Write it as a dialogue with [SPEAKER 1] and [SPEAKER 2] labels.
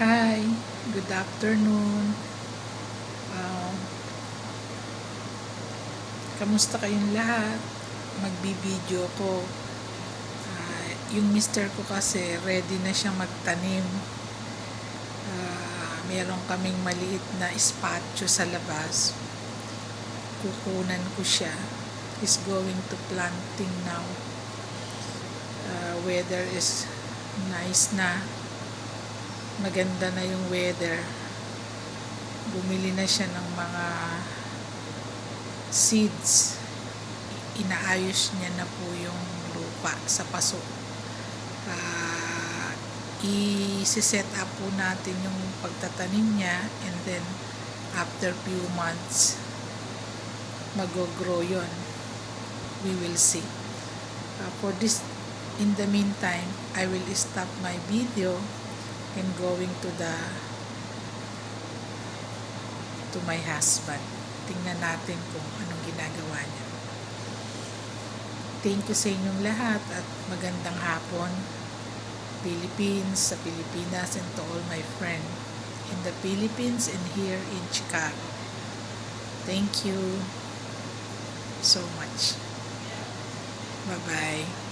[SPEAKER 1] Hi, good afternoon. Um, Kamusta kayong lahat? Magbibideo ko. Yung mister ko kasi ready na siya magtanim. Meron kaming maliit na espasyo sa labas. Kukunan ko siya. He's going to planting now. Weather is nice na. Maganda na yung weather. Bumili na siya ng mga seeds. Inaayos niya na po yung lupa sa paso. I-set up po natin yung pagtatanim niya, and then after few months mag-grow yon. We will see. For this, in the meantime, I will stop my video and going to my husband. Tingnan natin kung anong ginagawa niya. Thank you sa inyong lahat at magandang hapon. Philippines, sa Pilipinas, and to all my friends in the Philippines and here in Chicago. Thank you so much. Bye-bye.